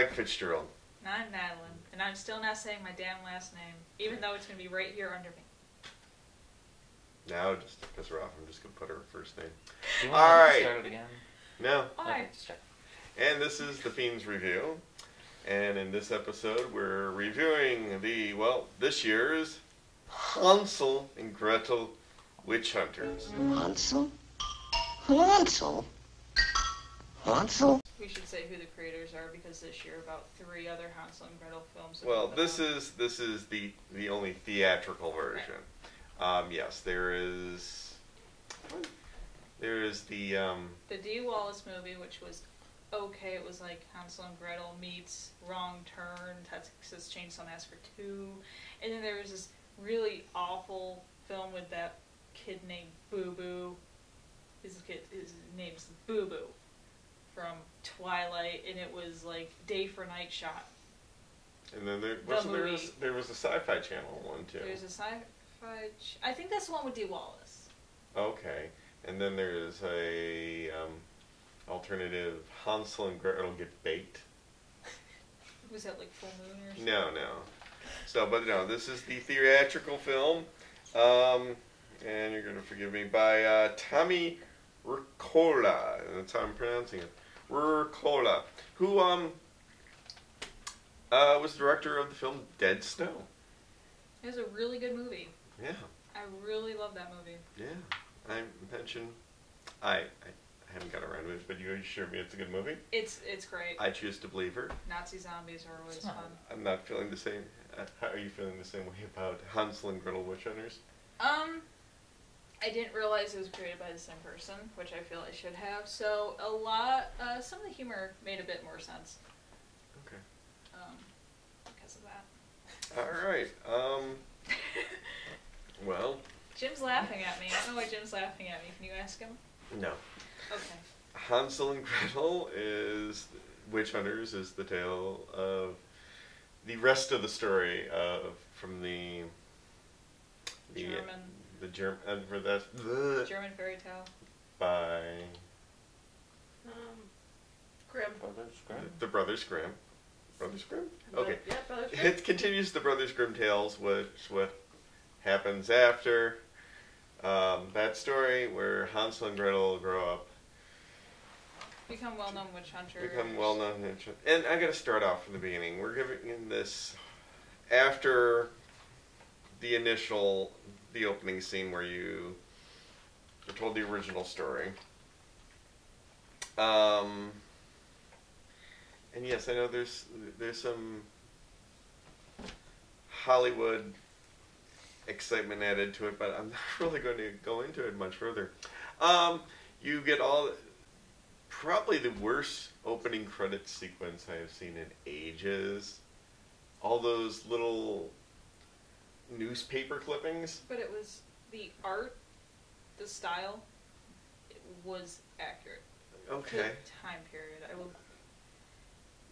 Mike Fitzgerald. And I'm Madeline, and I'm still not saying my damn last name, even though it's going to be right here under me. Now, just to piss her off, I'm just going to put her first name. Do you want to start it again? No. Alright. And this is the Fiends Review. And in this episode, we're reviewing this year's Hansel and Gretel Witch Hunters. Hansel? Hansel? Hansel? We should say who the creators are, because this year about 3 other Hansel and Gretel films. Well, this is the only theatrical version. Right. Yes, there is the Dee Wallace movie, which was okay. It was like Hansel and Gretel meets Wrong Turn, Texas Chainsaw Massacre 2, and then there was this really awful film with that kid named Boo Boo. His name's Boo Boo from Twilight, and it was like Day for Night Shot. And then there was a Sci-Fi Channel one too. There's a Sci-Fi. I think that's the one with Dee Wallace. Okay, and then there's a alternative Hansel and Gretel Get Baked. Was that like Full Moon or something? No. So, but no, this is the theatrical film, and you're gonna forgive me, by Tommy Wirkola. That's how I'm pronouncing it. Wirkola, who was the director of the film Dead Snow. It was a really good movie. Yeah. I really love that movie. Yeah. I haven't got around to it, but you assured me it's a good movie. It's great. I choose to believe her. Nazi zombies are always fun. I'm not feeling the same. How are you feeling the same way about Hansel and Gretel Witch Hunters? I didn't realize it was created by the same person, which I feel I should have. So some of the humor made a bit more sense. Okay. Because of that. All right. Well. Jim's laughing at me. I don't know why Jim's laughing at me. Can you ask him? No. Okay. Hansel and Gretel Witch Hunters is the tale of the rest of the story from the German fairy tale by Grimm. The Brothers Grimm. Brothers Grimm? Okay. Yeah, Brothers Grimm. It continues the Brothers Grimm tales, what happens after that story, where Hansel and Gretel grow up. Become well-known witch hunters. And I gotta start off from the beginning. We're giving this after the opening scene where you are told the original story. And yes, I know there's some Hollywood excitement added to it, but I'm not really going to go into it much further. You get probably the worst opening credits sequence I have seen in ages. All those little newspaper clippings. But it was the art, the style, it was accurate. Okay. To the time period.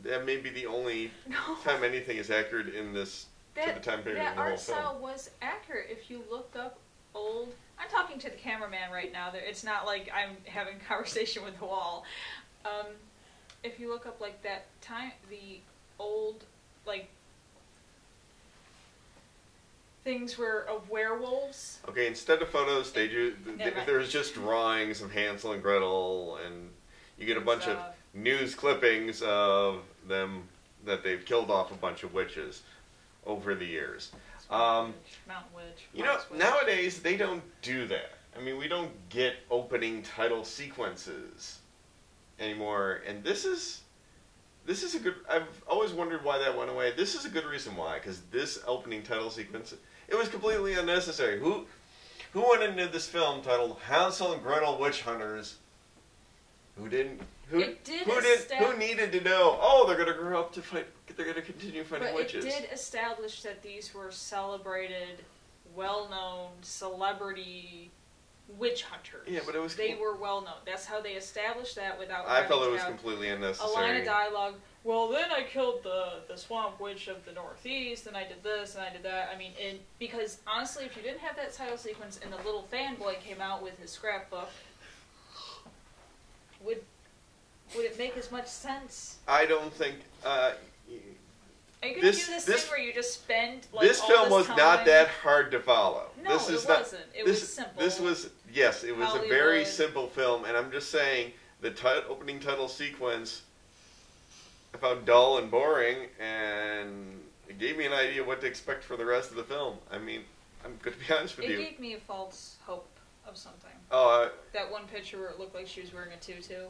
That may be the only time anything is accurate in this to the time period in the whole film. That art style was accurate. If you looked up old... I'm talking to the cameraman right now. It's not like I'm having a conversation with the wall. If you look up like that time, the old like things were of werewolves. Okay, instead of photos, there's just drawings of Hansel and Gretel, and you get a bunch of news clippings of them that they've killed off a bunch of witches over the years. Mountain Witch. Nowadays they don't do that. I mean, we don't get opening title sequences anymore, and this is a good. I've always wondered why that went away. This is a good reason why, because this opening title sequence, it was completely unnecessary. Who went into this film titled Hansel and Gretel Witch Hunters? Who didn't? Who needed to know? Oh, they're going to grow up to fight. They're going to continue fighting witches. It did establish that these were celebrated, well-known celebrity witch hunters. Yeah, but it was. They were well-known. That's how they established that without. I felt it was completely unnecessary. A line of dialogue. Well, then I killed the swamp witch of the Northeast, and I did this, and I did that. I mean, because honestly, if you didn't have that title sequence, and the little fanboy came out with his scrapbook, would it make as much sense? I don't think. Are you going to do this thing where you just spend like this all film this was time? not that hard to follow. No, this it is wasn't. It was simple. This was it was a very Hollywood. simple film, and I'm just saying the opening title sequence I found dull and boring, and it gave me an idea what to expect for the rest of the film. I mean, I'm going to be honest with you. It gave me a false hope of something. Oh, that one picture where it looked like she was wearing a tutu.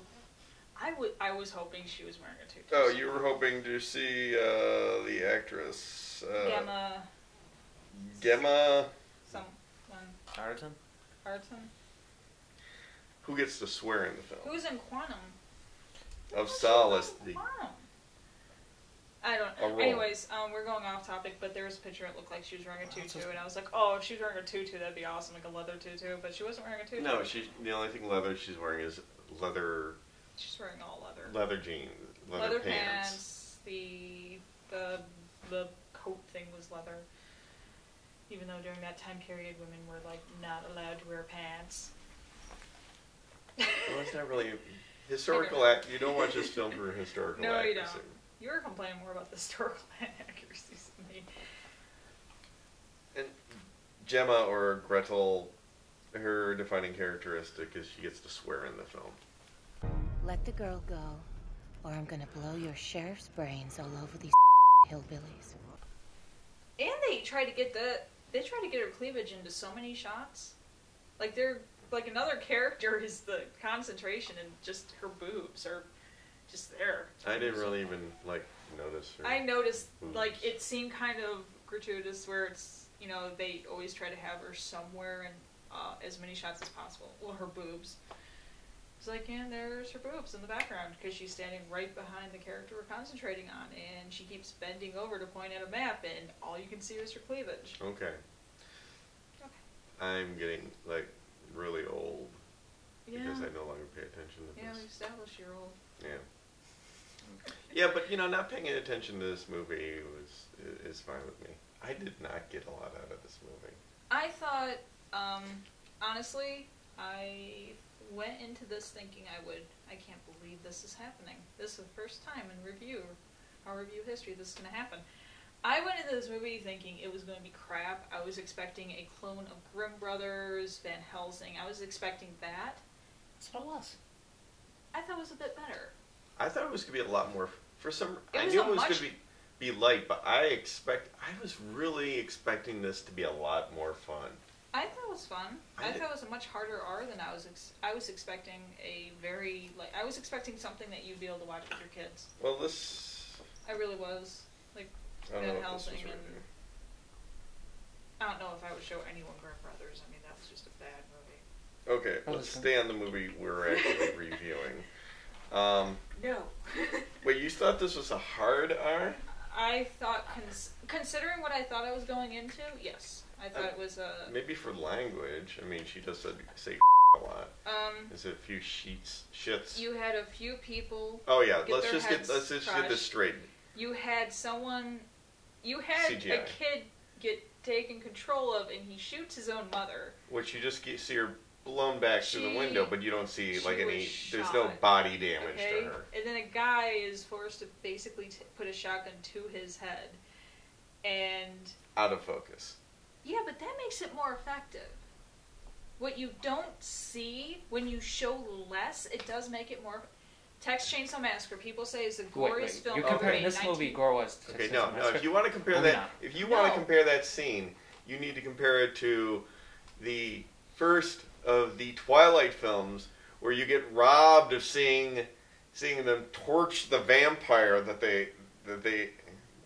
I was hoping she was wearing a tutu. oh, you were hoping to see the actress Gemma. Arton? Who gets to swear in the film? Who's in Quantum? Of Solace. Quantum. I don't know. Anyways, we're going off topic, but there was a picture that looked like she was wearing a tutu, and I was like, oh, if she was wearing a tutu, that'd be awesome, like a leather tutu, but she wasn't wearing a tutu. No, the only thing leather she's wearing is leather. She's wearing all leather. Leather jeans, leather pants. The coat thing was leather. Even though during that time period, women were like not allowed to wear pants. Well, it's not really historical. You don't watch this film for historical no, accuracy. You don't. You were complaining more about the historical inaccuracies than me. And Gemma or Gretel, her defining characteristic is she gets to swear in the film. Let the girl go, or I'm gonna blow your sheriff's brains all over these hillbillies. And they try to get her cleavage into so many shots. Like they're like another character is the concentration and just her boobs are just there. I didn't really even notice her. I noticed boobs. like it seemed kind of gratuitous where it's they always try to have her somewhere in as many shots as possible. Well, her boobs. It's like, and there's her boobs in the background because she's standing right behind the character we're concentrating on, and she keeps bending over to point at a map, and all you can see is her cleavage. Okay. I'm getting really old because I no longer pay attention to this. Yeah, we established you're old. Yeah. Okay. Yeah, but not paying attention to this movie is fine with me. I did not get a lot out of this movie. I thought, honestly, I went into this thinking I can't believe this is happening. This is the first time in our review history this is going to happen. I went into this movie thinking it was going to be crap. I was expecting a clone of Grimm Brothers, Van Helsing. I was expecting that. That's what it was. I thought it was a bit better. I thought it was going to be a lot more. I was knew it was going to be light, but I was really expecting this to be a lot more fun. I thought it was fun. I thought it was a much harder R than I was expecting. I was expecting something that you'd be able to watch with your kids. Well, this. I really was Van Helsing and I don't know if I would show anyone Grimm Brothers. I mean, that was just a bad movie. Okay, let's stay on the movie we're actually reviewing. No. Wait, you thought this was a hard R? I thought, considering what I thought I was going into, yes. I thought it was a... Maybe for language. I mean, she does say a lot. There's a few shits. You had a few people... Oh yeah, let's just get this straight. You had CGI. A kid get taken control of, and he shoots his own mother. Which you just see her blown back through the window, but you don't see any. There's shot. no body damage to her. And then a guy is forced to basically put a shotgun to his head, and out of focus. Yeah, but that makes it more effective. What you don't see when you show less, it does make it more. Texas Chainsaw Massacre, people say is the goriest film. You're comparing this movie gore was. Okay, no. If you want to compare that, want to compare that scene, you need to compare it to the first of the Twilight films, where you get robbed of seeing them torch the vampire that they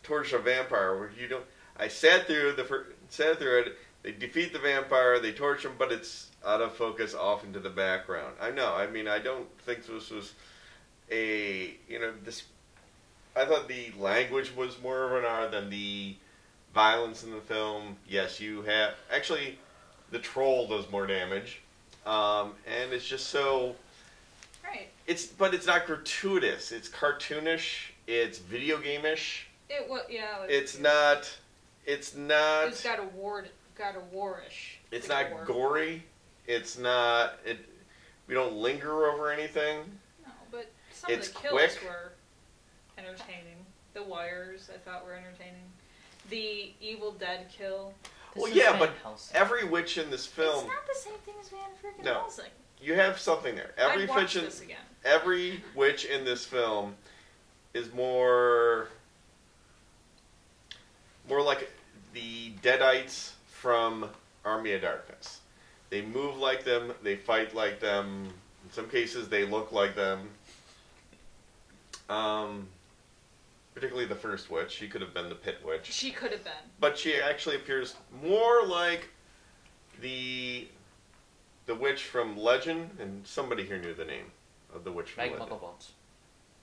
torch a vampire. Where you don't. I sat through it. They defeat the vampire. They torch him, but it's out of focus, off into the background. I know. I mean, I don't think this was. I thought the language was more of an R than the violence in the film. Yes, you have actually the troll does more damage, and it's just so. Right. But it's not gratuitous. It's cartoonish. It's video game-ish. It's not. It's got a warish. It's not gory. It's not. We don't linger over anything. No, but Some It's of the kills quick. were entertaining. The wires I thought were entertaining. The Evil Dead kill. This Well, is yeah, Van but Helsing. every witch in this film, It's not the same thing as Van freaking No. Helsing. you have something there. Every I'd watch witch in this again. every witch in this film is more like the Deadites from Army of Darkness. They move like them. They fight like them. In some cases, they look like them. Particularly the first witch. She could have been the Pit Witch. She could have been. But she actually appears more like the witch from Legend, and somebody here knew the name of the witch from Meg Legend. Mugglebones.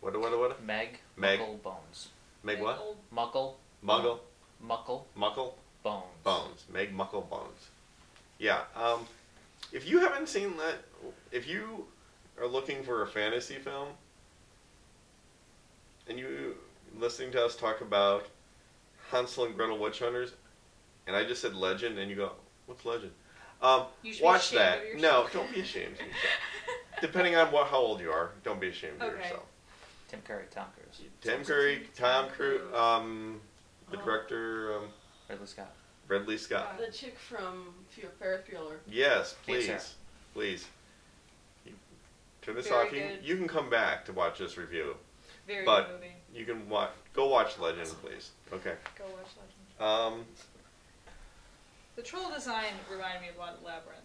What? Meg Meg. Mugglebones. Meg what? Old Muggle. Muggle? Muckle. Muckle? Bones. Meg Muckle Bones. Yeah. If you haven't seen that, if you are looking for a fantasy film, and you listening to us talk about Hansel and Gretel Witch Hunters, and I just said Legend, and you go, what's Legend? You should be Watch ashamed that. of No, yourself. don't be ashamed of yourself. Depending on how old you are, don't be ashamed of Okay. yourself. Tim Curry, Tom Cruise. Tim Curry, Tom Cruise, the director, Ridley Scott. Ridley Scott. The chick from Ferris Bueller. Yes, Yes, please. sir. Please. Turn this Very off. good. You can come back to watch this review. Very But- good movie. You can go watch Legend, please. Okay. Go watch Legend. Um, The troll design reminded me of a lot of Labyrinth.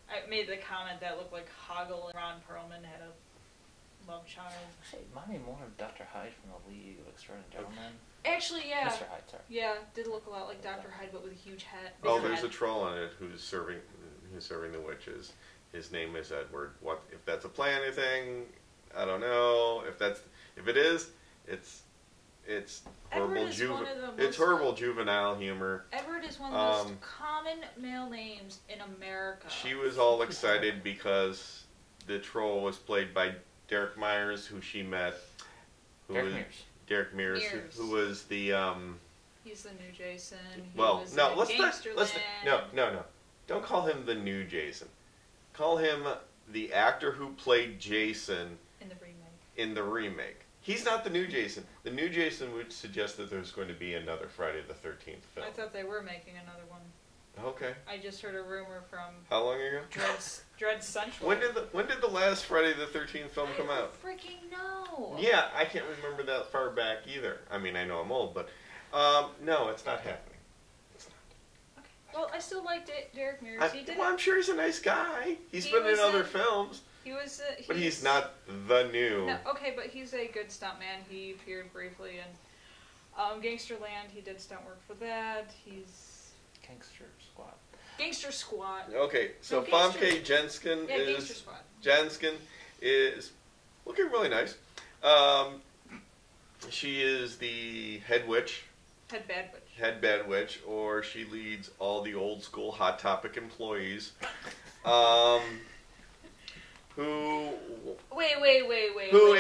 I made the comment that it looked like Hoggle and Ron Perlman had a love child. Hey, remind me more of Dr. Hyde from the League of Extraordinary Gentlemen. Actually, yeah. Mr. Hyde, sorry. Yeah, did look a lot like Dr. Hyde, but with a huge head. oh, big there's a head. troll on it who's serving the witches. His name is Edward. What if that's a play on anything? I don't know. If it is, it's Edward horrible is one of the it's most- horrible juvenile humor. Edward is one of the most common male names in America. She was all excited because the troll was played by Derek Myers, who she met. Derek Mears. Derek Mears, Mears. who was the He's the new Jason. He well, was no, in let's Gangsterland. no. Don't call him the new Jason. Call him the actor who played Jason In the remake. in the remake. He's not the new Jason. The new Jason would suggest that there's going to be another Friday the 13th film. I thought they were making another one. Okay. I just heard a rumor from How long ago? Dread Central. When did the last Friday the 13th film come I out? don't freaking know. Yeah, I can't remember that far back either. I mean, I know I'm old, but no, it's not happening. It's not. Okay. Well, I still liked it. Derek Mears. He did. Well, I'm sure he's a nice guy. He's He been in was other in- films, He was. but he's not the new. No, okay, but he's a good stuntman. He appeared briefly in Gangsterland. He did stunt work for that. He's Gangster Squad. Gangster Squad. Okay, so No, Famke Jenskin Yeah, Gangster is Squad. looking really nice. She is the head witch. Head bad witch. Head bad witch, or she leads all the old school Hot Topic employees, who Wait.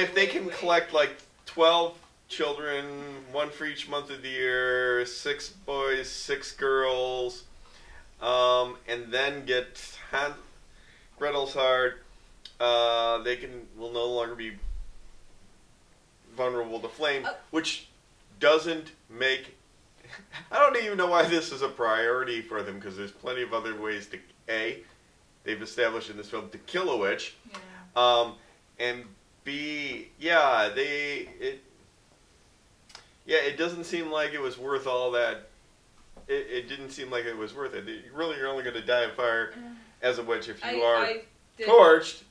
if they can collect like 12 children, one for each month of the year, 6 boys, 6 girls, and then get Gretel's heart, they will no longer be vulnerable to flame, which doesn't make. I don't even know why this is a priority for them, because there's plenty of other ways to they've established in this film to kill a witch, Yeah. and B, it doesn't seem like it was worth all that. It didn't seem like it was worth it. You're only going to die of fire as a witch if you are I did- torched,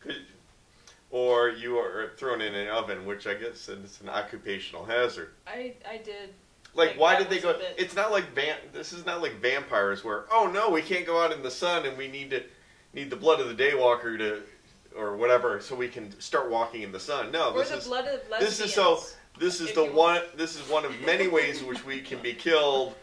or you are thrown in an oven, which I guess is an occupational hazard. I did. Like, Like, why that did they was go? a bit- It's not like this is not like vampires, where no, we can't go out in the sun, and we need the blood of the daywalker to, or whatever, so we can start walking in the sun. No, Or this the is blood of this lesbians. is so. This is If the you one. This is one of many ways in which we can be killed,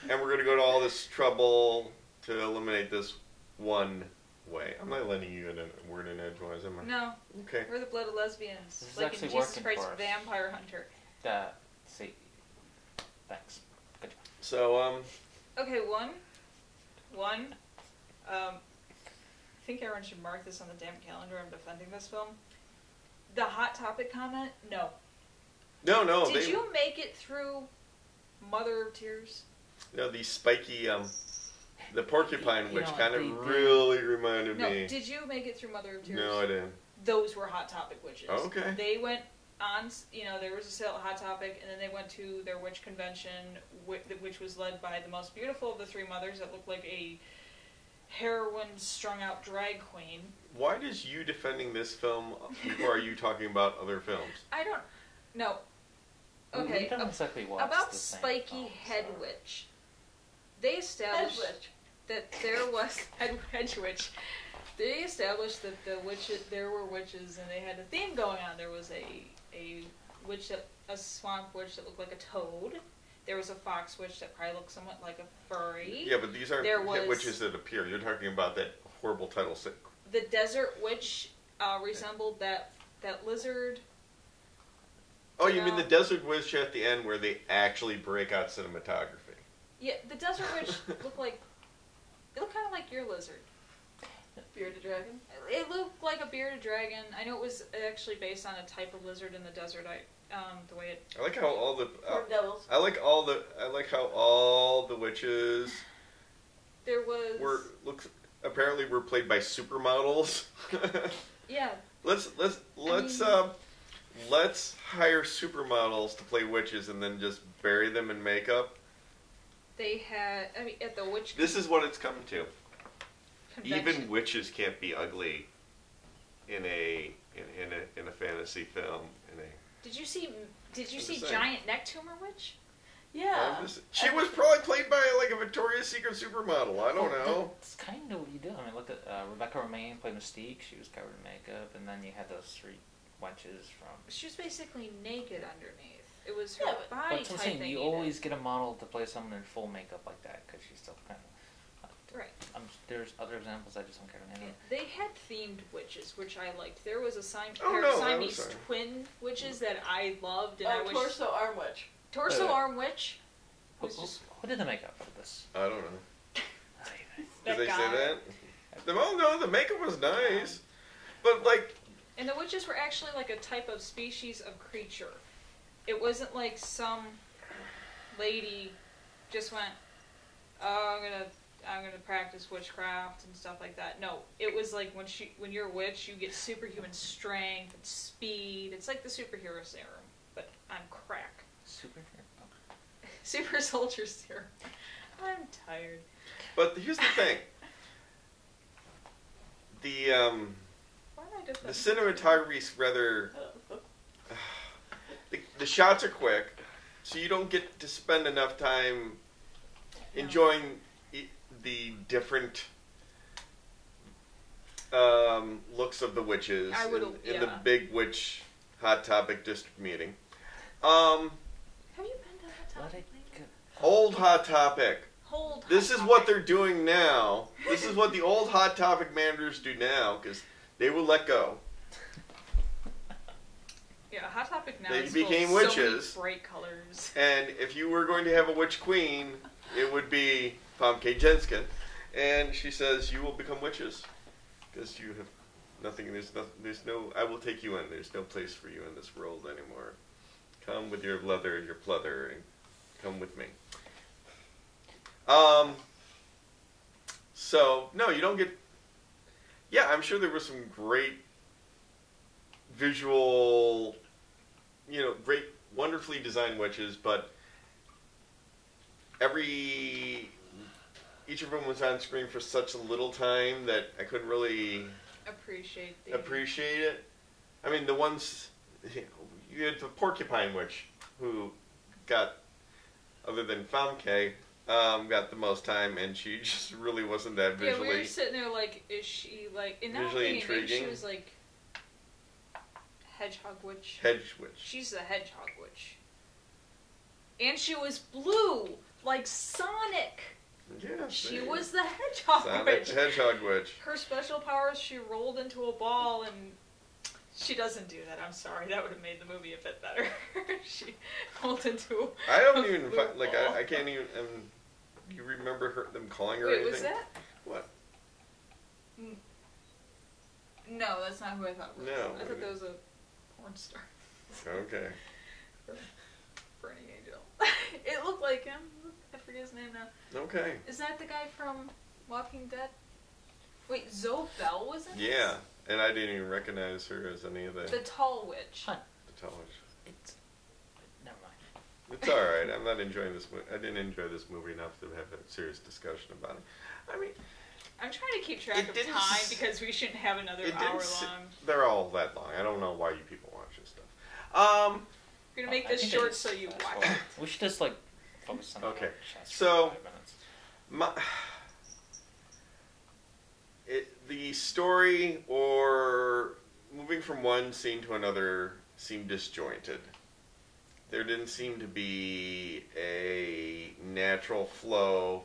and we're going to go to all this trouble to eliminate this one way. I'm not letting you in a word in edgewise, am I? No, Okay. we're the blood of lesbians. This is Like in actually Jesus working Christ, for us. Vampire Hunter. See. Thanks. Good job. So Okay, one. I think everyone should mark this on the damn calendar. I'm defending this film. the Hot Topic comment, no. No. Did you make it through Mother of Tears? No, the spiky, the porcupine witch know, kind of they really reminded No, me. did you make it through Mother of Tears? No, I didn't. Those were Hot Topic witches. Oh, okay. They went on, there was a sale at Hot Topic, and then they went to their witch convention, which was led by the most beautiful of the three mothers that looked like a heroin strung out drag queen. Why does you defending this film before are you talking about other films? I don't know. We Okay, don't exactly watch about the same Spiky films, Head so. Witch. They established Head witch. that there was Hedge Witch. They established that there were witches, and they had a theme going on. There was a swamp witch that looked like a toad. There was a fox witch that probably looked somewhat like a furry. Yeah, but these aren't There was- witches that appear. You're talking about that horrible title. The desert witch resembled that lizard. Oh, you mean the desert witch at the end where they actually break out cinematography? Yeah, the desert witch looked kind of like your lizard. Bearded dragon. It looked like a bearded dragon. I know it was actually based on a type of lizard in the desert. The way it. I like how all the. Or devils. I like how all the witches There was. apparently were played by supermodels. Yeah. Let's hire supermodels to play witches and then just bury them in makeup. They had. I mean, at the witch. This is what it's come to. Convention. Even witches can't be ugly in a fantasy film. Did you see just saying. Giant Neck Tumor Witch? Yeah. She was probably played by like a Victoria's Secret supermodel. I don't know. That's kind of what you do. I mean, look at Rebecca Romaine played Mystique. She was covered in makeup, and then you had those three witches from. She was basically naked underneath. It was her Yeah, But body that's what I'm type saying. thing. You always get a model to play someone in full makeup like that because she's still kind of. Right. There's other examples I just don't care to name. They had themed witches, which I liked. There was a Oh, pair no, of I'm Siamese sorry. twin witches that I loved, and I wish Torso arm witch. Torso Wait. Arm Witch. Who, Was just who did the makeup for this? I don't know. that Did they guy. say that? No, the makeup was nice, but like. And the witches were actually like a type of species of creature. It wasn't like some lady just went, "Oh, I'm gonna practice witchcraft and stuff like that." No, it was like when you're a witch, you get superhuman strength and speed. It's like the superhero serum, but on crack. Superhero. Super soldier serum. I'm tired. But here's the thing. The Why am I just the cinematography's rather. The shots are quick, so you don't get to spend enough time enjoying the different looks of the witches I would- in the yeah. big witch Hot Topic district meeting. Have you been to that Let topic? it go. Old Hot Topic. Hold. This Hot is what Topic. they're doing now. This is what the old Hot Topic managers do now, because they will let go. Yeah, Hot Topic now. They is full of became so many witches. bright colors. And if you were going to have a witch queen, it would be Famke Jenskin. And she says, you will become witches. Because you have nothing, there's no, I will take you in. There's no place for you in this world anymore. Come with your leather, your pleather, and come with me. So, no, you don't get, yeah, I'm sure there were some great visual, great, wonderfully designed witches, but each of them was on screen for such a little time that I couldn't really Appreciate it. I mean, the ones, you had the Porcupine Witch, who got, other than Famke, got the most time, and she just really wasn't that visually. Yeah, we were sitting there like, is she like, in that Visually opinion, maybe intriguing. she was like Hedgehog Witch. Hedge Witch. She's the Hedgehog Witch. And she was blue, like Sonic. Yeah, She see. was the Hedgehog Sonic Witch. the Hedgehog Witch. Her special powers, she rolled into a ball, and she doesn't do that. I'm sorry, that would have made the movie a bit better. She rolled into. I don't even blue like. ball. I can't even. You remember them calling her Wait, anything? was that? What? No, that's not who I thought it was. No, I thought that was a porn star. Okay. Burning Angel. It looked like him. I forget his name now. Okay. Is that the guy from Walking Dead? Wait, Zoe Bell was in this? Yeah, and I didn't even recognize her as any of the Tall Witch. Huh. television. It's never mind. It's all right. I'm not enjoying this movie. I didn't enjoy this movie enough to have a serious discussion about it. I mean, I'm trying to keep track It of didn't time s- because we shouldn't have another it hour didn't. long. They're all that long. I don't know why you people watch this stuff. We're gonna make I this think short it's so you fast watch. forward. We should just like focus on Okay. the chats for So- 5 minutes. The story or moving from one scene to another seemed disjointed. There didn't seem to be a natural flow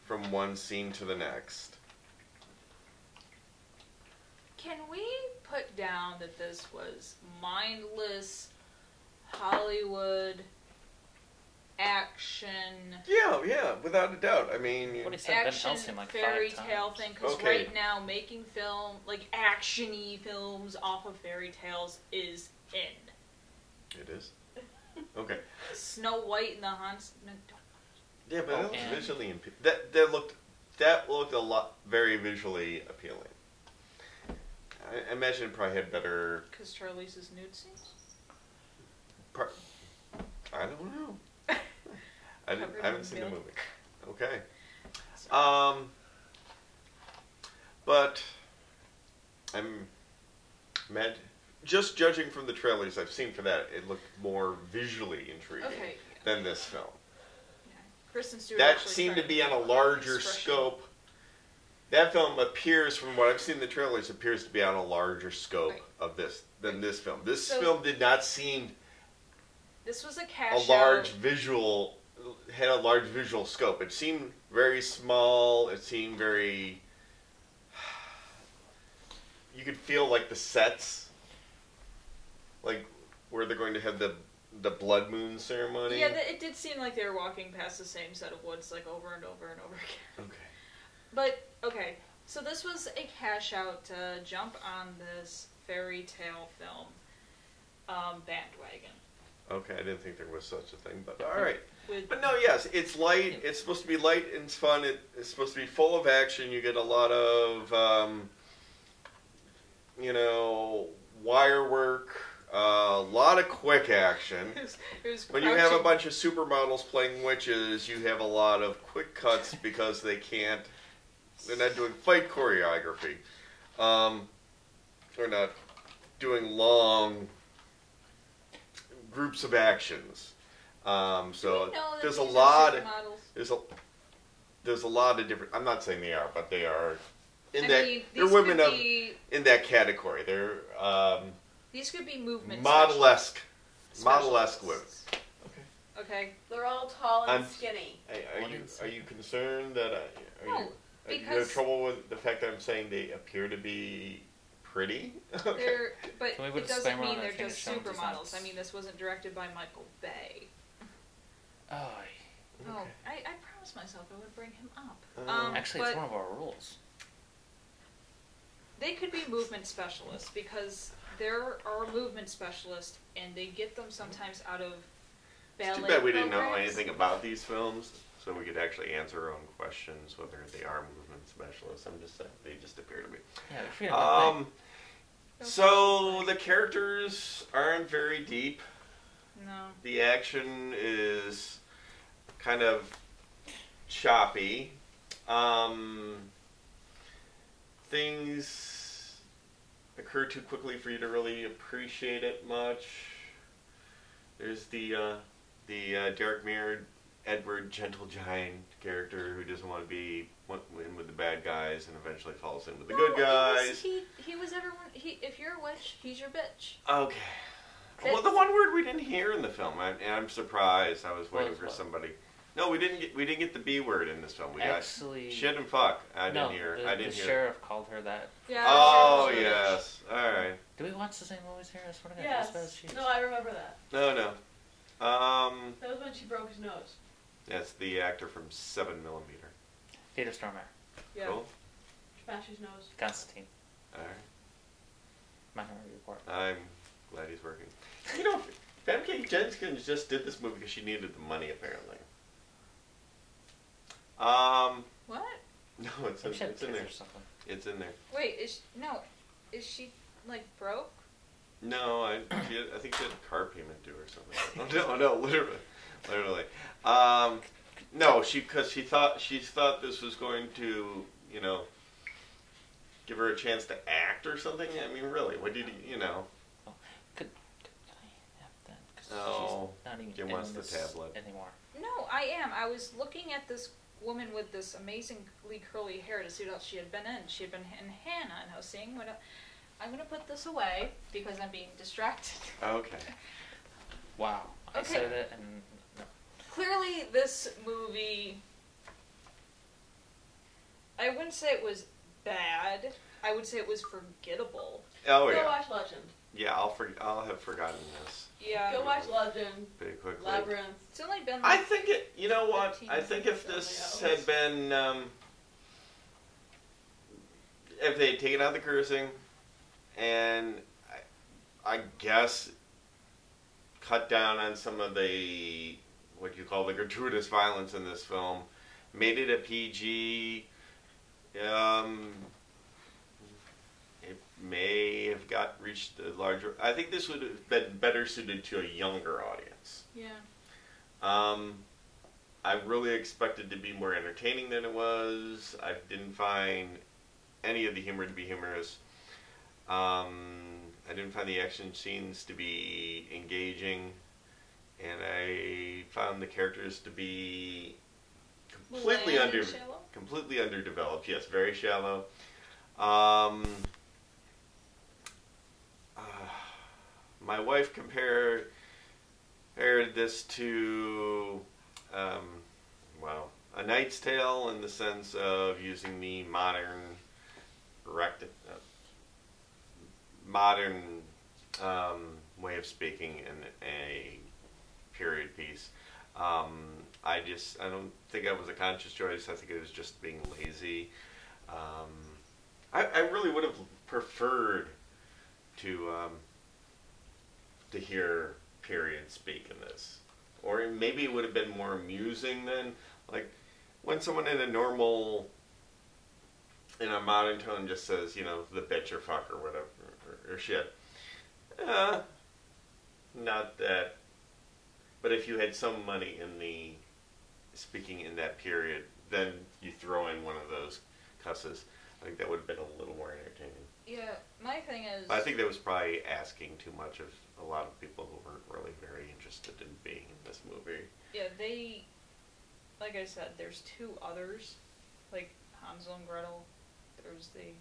from one scene to the next. Can we put down that this was mindless Hollywood action? Yeah, without a doubt. I mean, What he said, Ben Action Helsing like fairy 5 tale times. thing, because Okay. right now making film like action-y films off of fairy tales is in. it is. Okay. Snow White and the Hansel. No, don't. Yeah, but Oh, that was and- visually that looked a lot very visually appealing. I imagine it probably had better. Because Charlize's nude scenes. I don't know. I Covered haven't in seen the milk. movie. Okay. Sorry. But I'm mad. Just judging from the trailers I've seen for that, it looked more visually intriguing Okay. than this film. Yeah. Kristen Stewart. That actually seemed to tried be on a do larger expression. scope. That film appears, from what I've seen in the trailers, appears to be on a larger scope Right. of this than this film. This So- film did not seem This was a a cash large out. visual, had a large visual scope. It seemed very small. It seemed very. You could feel like the sets, like where they're going to have the blood moon ceremony. Yeah, it did seem like they were walking past the same set of woods like over and over and over again. Okay. But okay, so this was a cash out to jump on this fairy tale film bandwagon. Okay, I didn't think there was such a thing, but all right. With But no, yes, it's light. It's supposed to be light and it's fun. It's supposed to be full of action. You get a lot of, wire work, a lot of quick action. it was When you have a crouching- bunch of supermodels playing witches, you have a lot of quick cuts because they're not doing fight choreography. They're not doing long groups of actions. Do So we know that there's a these are lot. supermodels? There's a lot of different. I'm not saying they are, but they are. I They're mean, women could of be, in that category. They're these could be movement model-esque specialists. women. Okay. They're all tall and I'm- skinny. Are you concerned that No, you because have trouble with the fact that I'm saying they appear to be pretty? Okay. they're but Can we put it a doesn't disclaimer mean on they're that thing just that shows supermodels. designs? I mean, this wasn't directed by Michael Bay. Oh, Oh, I promised myself I would bring him up. actually, but it's one of our rules. they could be movement specialists because there are movement specialists, and they get them sometimes out of ballet. It's too bad we didn't know programs. anything about these films, so we could actually answer our own questions whether they are movement specialists. I'm just saying they just appear to be. Yeah, we forget about that. So the characters aren't very deep. No. The action is kind of choppy. Things occur too quickly for you to really appreciate it much. There's the Derek Mears, Edward Gentle Giant character who doesn't want to be in with the bad guys and eventually falls in with the good guys. He was everyone. If you're a witch, he's your bitch. Okay. Well, the one word we didn't hear in the film, and I'm surprised. I was waiting for what? somebody. No, we didn't get the B word in this film. We Actually, got shit and fuck. I no, didn't hear. The, I didn't the hear. sheriff called her that. Yeah. Oh she's a witch. yes. All right. Do we watch the same movies here? I swear to God, Yes. as bad as she is. No, I remember that. No. That was when she broke his nose. That's the actor from 7mm. Peter Stormare, Yeah. Cool. Smash his nose. Constantine, All right. Minority Report. I'm glad he's working. You know, Famke Jenkins just did this movie because she needed the money, apparently. What? No, it's in there. It's in there. Wait, is she like broke? No, I think she had a car payment due or something. No, literally. No, because she thought this was going to, you know, give her a chance to act or something. I mean, really, what did you know? Oh, could I have that? 'Cause Oh, she's not even Jim in wants the this tablet anymore. No, I am. I was looking at this woman with this amazingly curly hair to see what else she had been in. She had been in Hannah, and I was seeing what. I'm going to put this away because I'm being distracted. Okay. Wow. I Okay. said it and no. Clearly, this movie. I wouldn't say it was bad. I would say it was forgettable. Oh Go yeah. watch Legend. Yeah, I'll have forgotten this Yeah. Go watch Legend. pretty quickly. Labyrinth. It's only been. I think it. You know what? 15 I think if minutes this only. had been, if they had taken out the cursing, and I guess cut down on some of the what you call the gratuitous violence in this film, made it a PG. It may have reached a larger. I think this would have been better suited to a younger audience. Yeah. I really expected to be more entertaining than it was. I didn't find any of the humor to be humorous. I didn't find the action scenes to be engaging, and I found the characters to be completely Bland and shallow? completely underdeveloped. Yes, very shallow. My wife compared this to, A Knight's Tale in the sense of using the modern way of speaking in a period piece. I don't think that was a conscious choice. I think it was just being lazy. I really would have preferred to hear period speak in this, or maybe it would have been more amusing than like when someone in a modern tone just says, you know, the bitch or fuck or whatever or shit. Not that. But if you had some money in the speaking in that period, then you throw in one of those cusses. I think that would have been a little more entertaining. Yeah, my thing is. I think that was probably asking too much of a lot of people who weren't really very interested in being in this movie. Yeah, like I said, there's two others, like Hansel and Gretel. There's the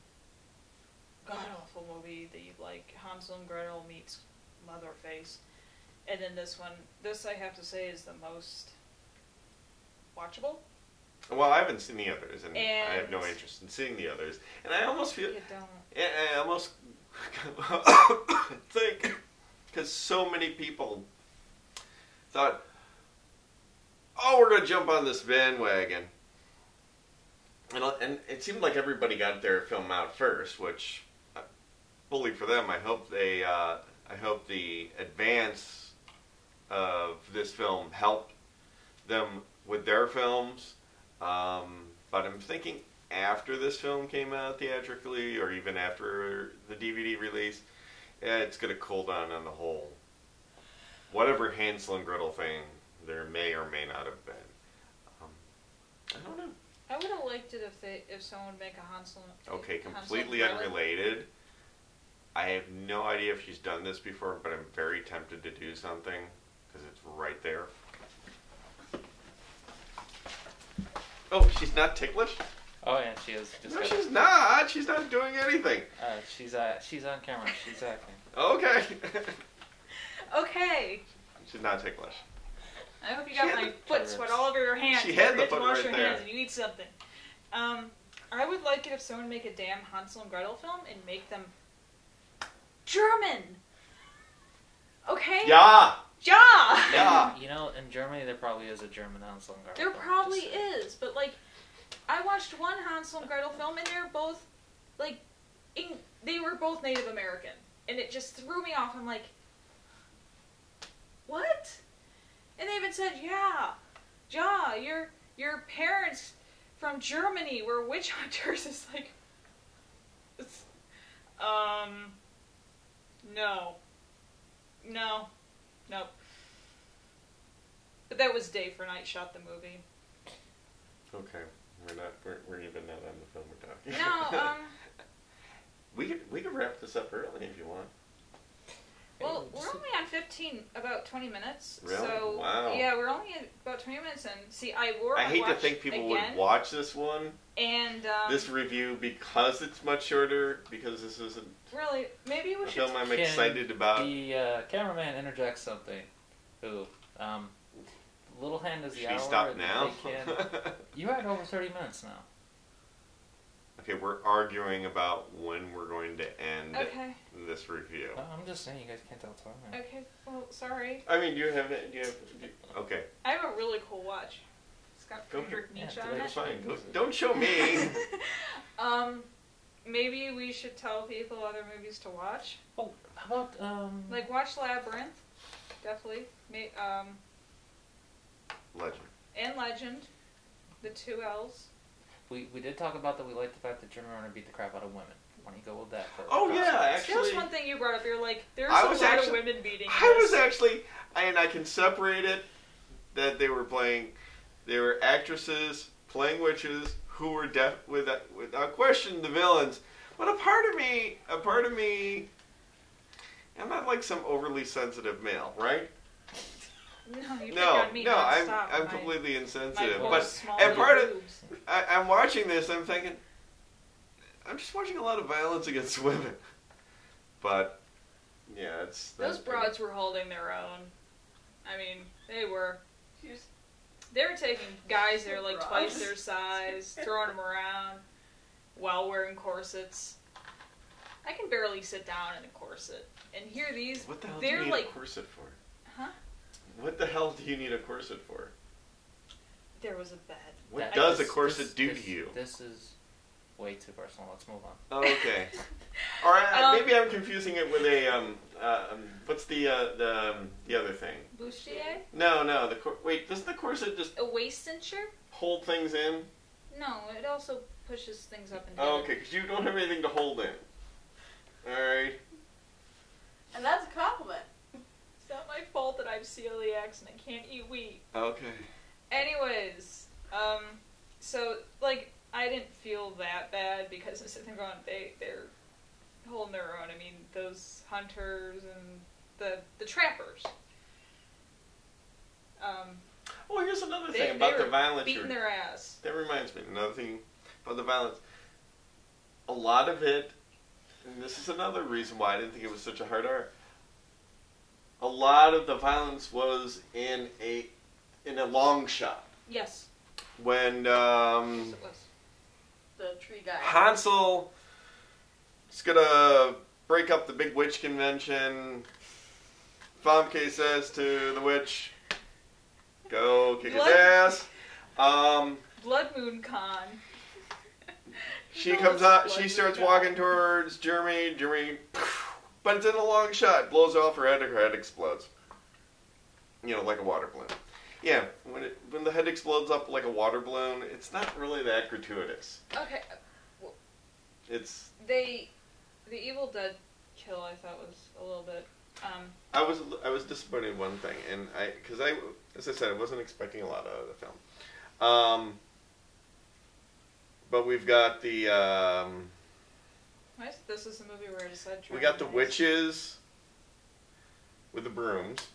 god-awful movie, Hansel and Gretel meets Leatherface. And then this one, I have to say, is the most watchable. Well, I haven't seen the others, and I have no interest in seeing the others. And I almost feel... You don't. I almost think, because so many people thought, oh, we're going to jump on this bandwagon. And it seemed like everybody got their film out first, which, bully for them. I hope the advance of this film helped them with their films. But I'm thinking after this film came out theatrically, or even after the DVD release, it's going to cool down on the whole. Whatever Hansel and Gretel thing there may or may not have been. I don't know. I would have liked it if someone would make a Hansel. Okay, Hansel completely and Gretel. unrelated. I have no idea if she's done this before, but I'm very tempted to do something because it's right there. Oh, she's not ticklish? Oh yeah, she is. No, she's not. She's not doing anything. She's on camera. She's acting. Okay. Okay. She's not ticklish. I hope you got my foot sweat all over your hands. She had the Forget to foot wash right your there. hands and you eat something. I would like it if someone would make a damn Hansel and Gretel film and make them German. Okay? Yeah. Ja! Yeah. You know, in Germany there probably is a German Hansel and Gretel. There film, probably just saying. is, but like, I watched one Hansel and Gretel film and they're both, like, they were both Native American. And it just threw me off. I'm like, what? And they even said, yeah, your parents from Germany were witch hunters. It's like, no. Nope. But that was day for night shot the movie. Okay, we're even not on the film we're talking. No, we could wrap this up early if you want. well, we're only on about 20 minutes. Really? So, Wow. yeah, we're only at about 20 minutes in. See, I hate to think people would watch this one, and this review, because it's much shorter, because this isn't really, maybe we a should. film I'm excited about. The cameraman interjects something. Who? Little hand is the Should hour. we stop now? You're at over 30 minutes now. Okay, we're arguing about when we're going to end this review. I'm just saying, you guys can't tell time. Okay, well, sorry. I mean, okay. I have a really cool watch. It's got Friedrich Nietzsche on That's it. fine. Don't show me. Maybe we should tell people other movies to watch. Oh, how about Like, watch Labyrinth. Definitely. Legend. And Legend. The 2 L's. We did talk about that. We like the fact that Jim Runner beat the crap out of women. Why don't you go with that first? Oh yeah, actually. There's one thing you brought up. You're like, there's I a was lot actually- of women beating. And I can separate it that they were actresses playing witches who were without question the villains. But a part of me, I'm not like some overly sensitive male, right? No, you pick on me nonstop. I'm completely insensitive. My But small and part of boobs. I'm watching this, I'm thinking, I'm just watching a lot of violence against women. But yeah, Those broads were holding their own. I mean, they were. They were taking guys that are like twice their size, throwing them around while wearing corsets. I can barely sit down in a corset, and here these. What the hell do you need a corset for? Huh? What the hell do you need a corset for? There was a bed. What does a corset do to you? This is way too personal. Let's move on. Oh, okay. All right. Maybe I'm confusing it with a what's the other thing? Bustier? No. Wait, doesn't the corset just A waist cincher? hold things in? No, it also pushes things up and down. Oh, okay, because you don't have anything to hold in. All right. And that's a compliment. It's not my fault that I have celiac and I can't eat wheat. Okay. Anyways, so like I didn't feel that bad because I'm sitting there going, they're holding their own. I mean, those hunters and the trappers. Well, here's another thing about the violence. Beating their ass. That reminds me, another thing about the violence. A lot of it, and this is another reason why I didn't think it was such a hard R. A lot of the violence was in a long shot. Yes. When Yes, it was. The tree guy. Hansel is gonna break up the big witch convention. Famke says to the witch, "Go kick his ass." Blood Moon Con. She comes out. She starts walking towards Jeremy. But it's in a long shot. Blows off her head explodes. You know, like a water balloon. Yeah, when the head explodes up like a water balloon, it's not really that gratuitous. Okay. It's The Evil Dead kill I thought was a little bit. I was disappointed in one thing, and because as I said, I wasn't expecting a lot out of the film. But we've got the This is the movie where I decided to. we got the witches with the brooms.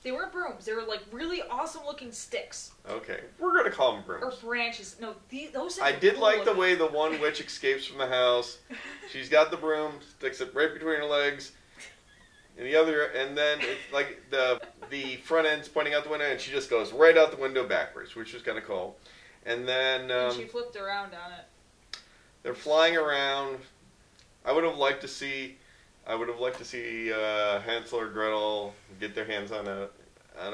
They weren't brooms. They were like really awesome looking sticks. Okay, we're gonna call them Or brooms. branches. No, those things I are did cool like the looking. way the one witch escapes from the house. She's got the broom, sticks it right between her legs, and then it's like the front end's pointing out the window, and she just goes right out the window backwards, which is kind of cool. And then And she flipped around on it. they're flying around. I would have liked to see Hansel or Gretel get their hands on a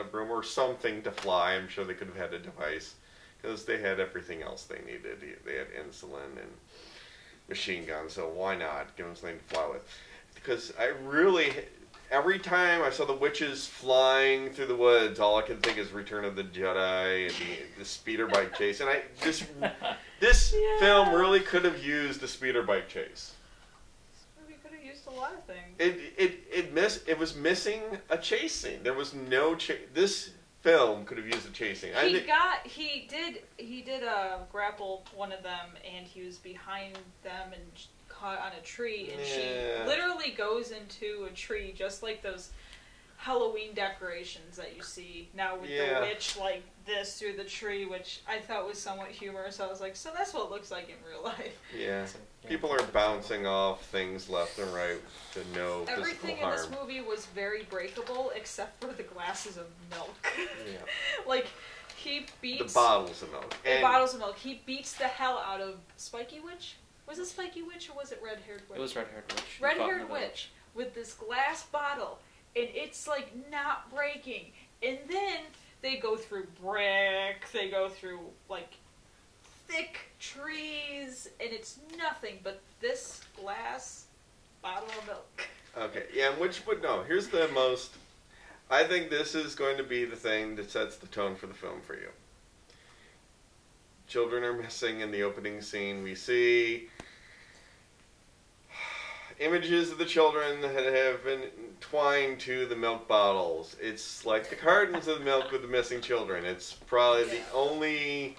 broom or something to fly. I'm sure they could have had a device because they had everything else they needed. They had insulin and machine guns, so why not give them something to fly with? Because I really, every time I saw the witches flying through the woods, all I could think is Return of the Jedi and the speeder bike chase. And this Yeah. film really could have used a speeder bike chase. This movie could have used a lot of things. It was missing a chase scene. There was no this film could have used a chase scene. He did grapple one of them, and he was behind them and caught on a tree, and she literally goes into a tree, just like those Halloween decorations that you see now with the witch like this through the tree, which I thought was somewhat humorous. I was like, so that's what it looks like in real life. Yeah. People are bouncing off things left and right to no Everything physical harm. in this movie was very breakable except for the glasses of milk. Yeah. Like, he beats... The bottles of milk. The bottles of milk. He beats the hell out of Spiky Witch? Was it Spiky Witch or was it Red-Haired Witch? It was Red-Haired Witch. Red-Haired Witch with this glass bottle, and it's like not breaking. And then they go through brick, they go through like thick trees, and it's nothing but this glass bottle of milk. Okay, yeah, here's the most... I think this is going to be the thing that sets the tone for the film for you. Children are missing in the opening scene. We see images of the children that have been twined to the milk bottles. It's like the cartons of milk with the missing children. It's probably the only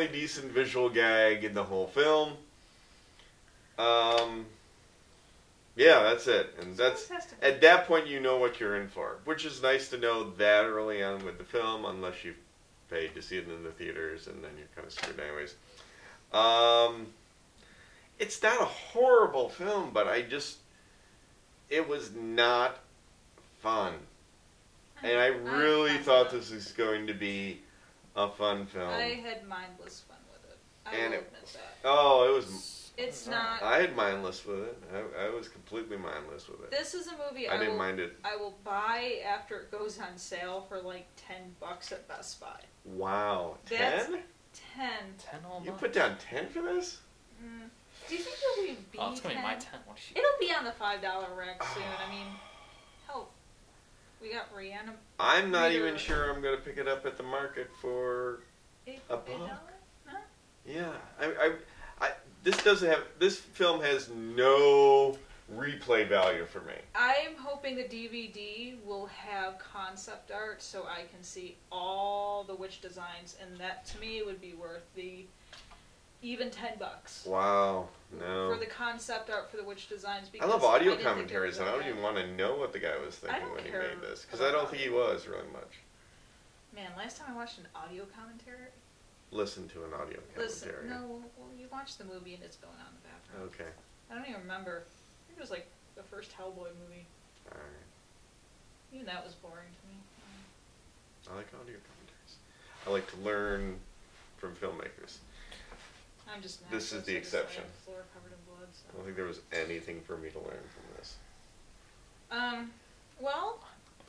decent visual gag in the whole film. Yeah, that's it. And at that point you know what you're in for, which is nice to know that early on with the film, unless you've paid to see it in the theaters, and then you're kind of screwed anyways. It's not a horrible film, but it was not fun. And I really thought this was going to be a fun film. I had mindless fun with it. I will admit that. Oh, it was... It's not... I had mindless with it. I was completely mindless with it. This is a movie I didn't mind it. I will buy after it goes on sale for like $10 at Best Buy. Wow. 10? That's 10. 10 all You put down 10 for this? Do you think it'll be Oh, it's going to be my 10. What is she... It'll be on the $5 rack soon. I mean, hell, we got Rihanna. I'm not even sure I'm going to pick it up at the market for $8? a buck. No? Yeah. This film has no replay value for me. I'm hoping the DVD will have concept art so I can see all the witch designs, and that to me would be worth even $10. Wow. No. For the concept art for the witch designs. I love audio commentaries, and I don't even want to know what the guy was thinking when he care made this, because I don't think he was really much. Man, last time I watched an audio commentary... Listen to an audio commentary. No, well, you watch the movie and it's going on in the background. Okay. I don't even remember. I think it was like the first Hellboy movie. Alright. Even that was boring to me. I like audio commentaries. I like to learn from filmmakers. I'm just an This is actress, the I just lay on exception. the floor covered in blood. So. I don't think there was anything for me to learn from this. Well...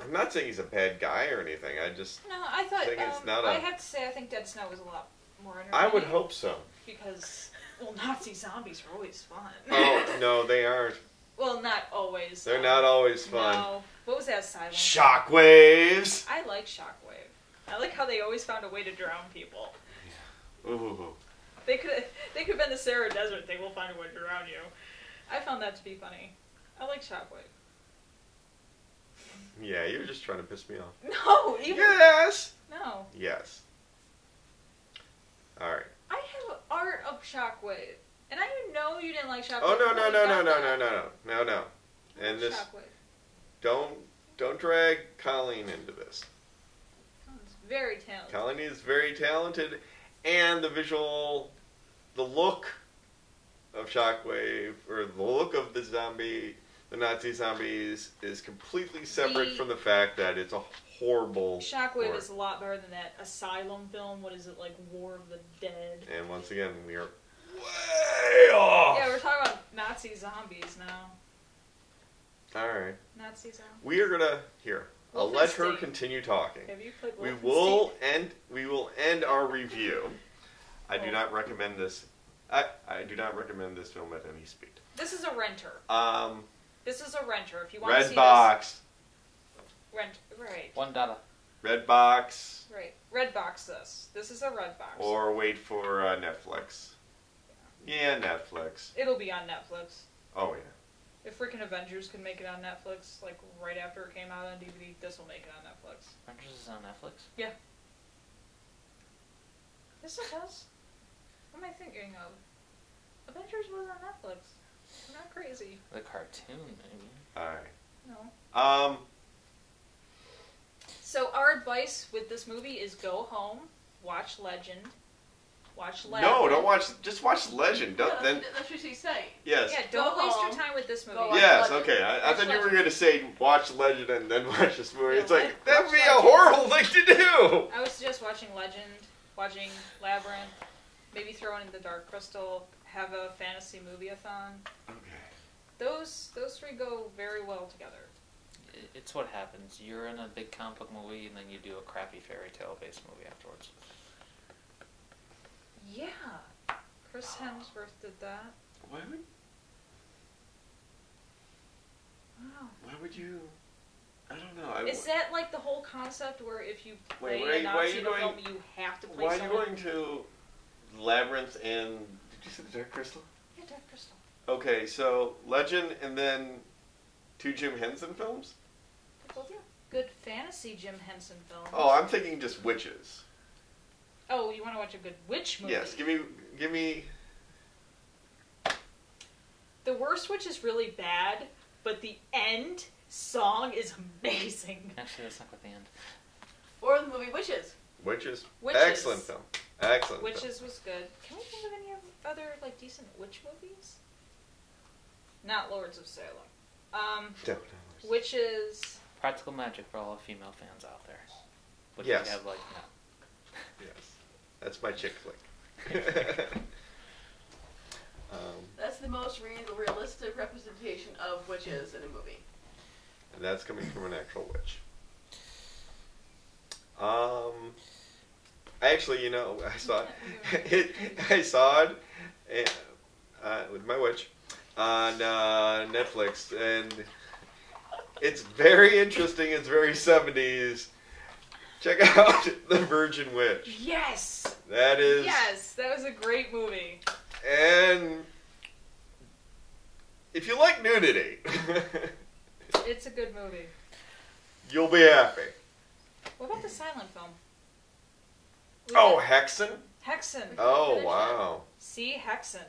I'm not saying he's a bad guy or anything. I just No, I thought... think it's not I have to say, I think Dead Snow was a lot more entertaining. I would hope so. Because, well, Nazi zombies are always fun. Oh, no, they aren't. Well, not always. They're not always fun. No. What was that silent? Shockwaves! I like Shockwave. I like how they always found a way to drown people. Ooh. They could have been the Sahara Desert. They will find a way to drown you. I found that to be funny. I like Shockwave. Yeah, you're just trying to piss me off. No, even... Yes! No. Yes. Alright. I have art of Shockwave. And I didn't know you didn't like Shockwave. Oh, no. I And like this... Shockwave. Don't drag Colleen into this. It's very talented. Colleen is very talented, and the look of Shockwave, or the look of the Nazi zombies, is completely separate from the fact that it's a horrible Shockwave war. is a lot better than that Asylum film. What is it, like War of the Dead? And once again, we are way off! Yeah, we're talking about Nazi zombies now. Alright. Nazi zombies. We are gonna... Here. I'll let her Wolfenstein. continue talking. Have you played We Wolfenstein? will end our review. I do not recommend this. I do not recommend this film at any speed. This is a renter. This is a renter. If you want to Red see box. this, rent. Right. $1. Red box. Right. Red box this. This is a red box. Or wait for Netflix. Yeah, Netflix. It'll be on Netflix. Oh, yeah. If freaking Avengers could make it on Netflix, like right after it came out on DVD, this will make it on Netflix. Avengers is on Netflix? Yeah. Yes, it does. What am I thinking of? Avengers was on Netflix. I'm not crazy. The cartoon, maybe. Alright. No. So our advice with this movie is go home, watch Legend, watch Legend. No, don't watch. Just watch Legend. Don't, Yeah, then that's what she's saying. yes. Yeah, don't Go waste home. your time with this movie. Go watch Yes. Legend. Okay. I Watch thought you were Legend. going to say watch Legend and then watch this movie. Yeah, It's like watch that'd be a Legend. horrible thing to do. I would suggest watching Legend, watching Labyrinth, maybe throw in The Dark Crystal, have a fantasy movie-a-thon. Okay. Those three go very well together. It's what happens. You're in a big comic book movie, and then you do a crappy fairy tale-based movie afterwards. Yeah. Chris Hemsworth did that. Why would? Wow. Why would you? I don't know. Is that like the whole concept where if you play why an are you option in a film, going- you have to play Why are you someone? going to Labyrinth and did you say the Dark Crystal? Yeah, Dark Crystal. Okay, so Legend and then 2 Jim Henson films. I told you. Good fantasy Jim Henson film. Oh, I'm thinking just witches. Oh, you want to watch a good witch movie? Yes, give me. The Worst Witch is really bad, but the end song is amazing. Actually, that's not quite the end. Or the movie Witches. Witches. Witches. Excellent film. Excellent. film. Witches was good. Can we think of any other like decent witch movies? Not Lords of Salem. No. Witches. Practical Magic for all the female fans out there. Which Yes. you have like no. Yes, that's my chick flick. That's the most realistic representation of witches in a movie. And that's coming from an actual witch. Actually, I saw it. I saw it with my witch on Netflix, and it's very interesting. It's very 70s. Check out The Virgin Witch. Yes. That is. Yes, that was a great movie. And if you like nudity, It's a good movie. you'll be happy. What about the silent film? Oh, Hexen? Hexen. Oh, finish it. wow. See, Hexen.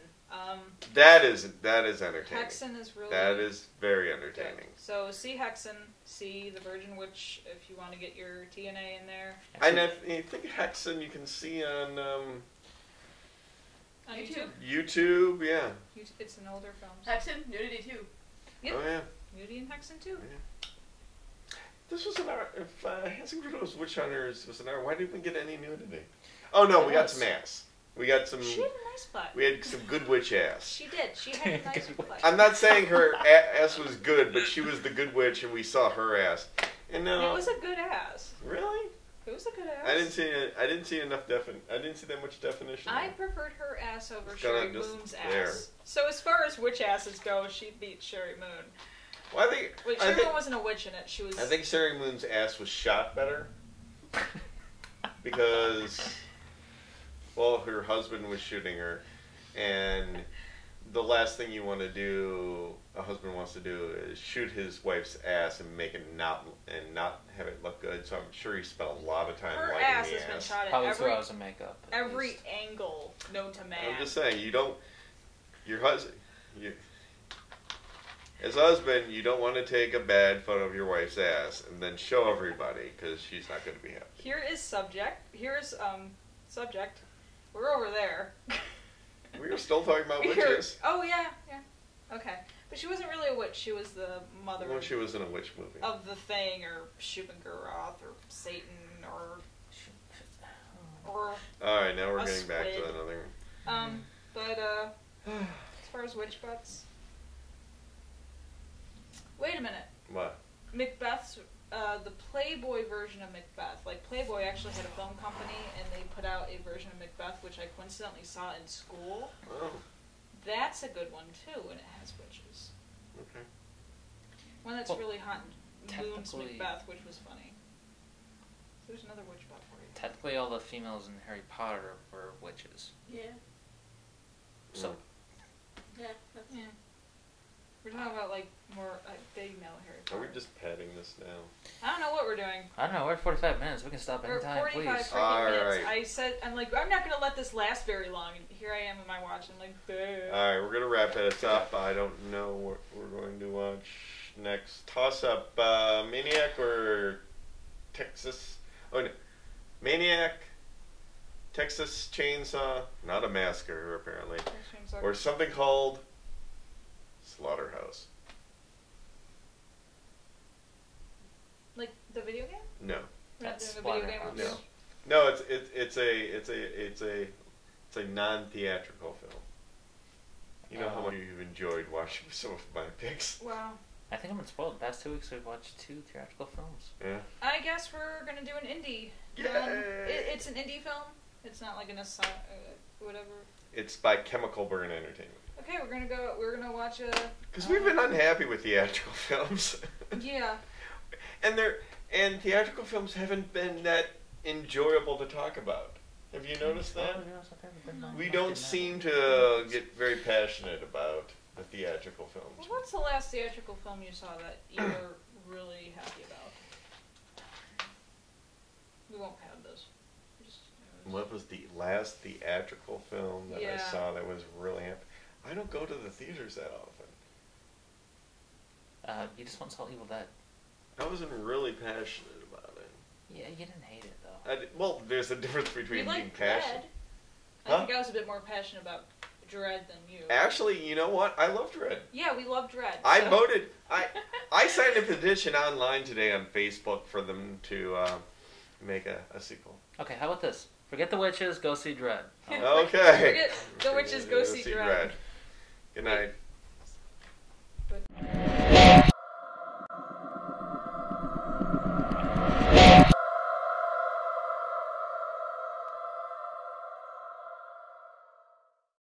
That is entertaining. Hexen is really That is very good. entertaining. So see Hexen, see The Virgin Witch if you want to get your TNA in there. And I think Hexen you can see on On YouTube. YouTube, yeah. It's an older film. Hexen, nudity too. Yep. Oh, yeah. Nudie and Hexen too. This was an hour. If Hansel and Gretel's Witch Hunters was an hour, why didn't we get any nudity? Oh, no, we got some ass. We got some. She had a nice butt. We had some good witch ass. She did. She had a nice butt. I'm not saying her ass was good, but she was the good witch, and we saw her ass. And It was a good ass. really, It was a good ass. I didn't see enough I didn't see that much definition. I preferred her ass over It's kinda Sherry just Moon's there. ass. So as far as witch asses go, she beat Sherry Moon. Well, I think. Wait, I Sherry think, Moon wasn't a witch in it. She was. I think Sherry Moon's ass was shot better because, well, her husband was shooting her, and the last thing a husband wants to do, is shoot his wife's ass and make it not have it look good. So I'm sure he spent a lot of time her lighting ass the has been ass. shot at Probably 2 hours of makeup. at every least. angle known to man. I'm just saying, your husband, as a husband, you don't want to take a bad photo of your wife's ass and then show everybody because she's not going to be happy. Here is subject. Here's subject. We're over there. We were still talking about witches. Oh yeah. Okay, but she wasn't really a witch. She was the mother When she was in a witch movie. of the thing, or Shubengoroth, or Satan, or All right, now we're a getting back to squid. another. But as far as witch butts, wait a minute. What? Macbeth's the Playboy version of Macbeth. Like Playboy actually had a film company, and they put out a version of Macbeth, which I coincidentally saw in school. Oh, That's a good one too, and it has witches. okay. One that's Well, really hot. Moon's technically- Macbeth, which was funny. There's another witch butt for you. Technically, all the females in Harry Potter were witches. Yeah. So, Yeah. That's, Yeah. We're talking about like more big male Harry Are Potter. we just padding this now? I don't know what we're doing. I don't know, we're at 45 minutes. We can stop We're anytime, 45 please. freaking minutes. Alright. I said, I'm like, I'm not gonna let this last very long. And here I am in my watch. I'm like, boo. Alright, we're gonna wrap this up. I don't know what we're going to watch next. Toss up Maniac or Texas. Oh no. Maniac, Texas Chainsaw, not a massacre apparently. Or something called Slaughterhouse. Like the video game? No. We're not That's doing a video game Slaughterhouse. review? No, it's a non-theatrical film. You know how much you've enjoyed watching some of my picks. Wow. I think I've been spoiled. The past 2 weeks we've watched 2 theatrical films. Yeah. I guess we're gonna do an indie. Yay! film. It's an indie film. It's not like an whatever. It's by Chemical Burn Entertainment. Okay, we're gonna watch a. Because we've been unhappy with theatrical films. Yeah. And theatrical films haven't been that enjoyable to talk about. Have you noticed that? We don't seem to get very passionate about the theatrical Well, films. what's the last theatrical film you saw that you were really happy about? We won't pad this. What was the last theatrical film that I Yeah. saw that was really happy? I don't go to the theaters that often. You just once saw Evil Dead. I wasn't really passionate about it. Yeah, you didn't hate it, though. Well, there's a difference We between being like passionate. Dread. I Huh? think I was a bit more passionate about Dread than you. Actually, you know what? I love Dread. Yeah, we love Dread. I so- voted. I signed a petition online today on Facebook for them to make a sequel. Okay, how about this? Forget the witches, go see Dread. Okay. Forget the witches, go see Dread. Good night.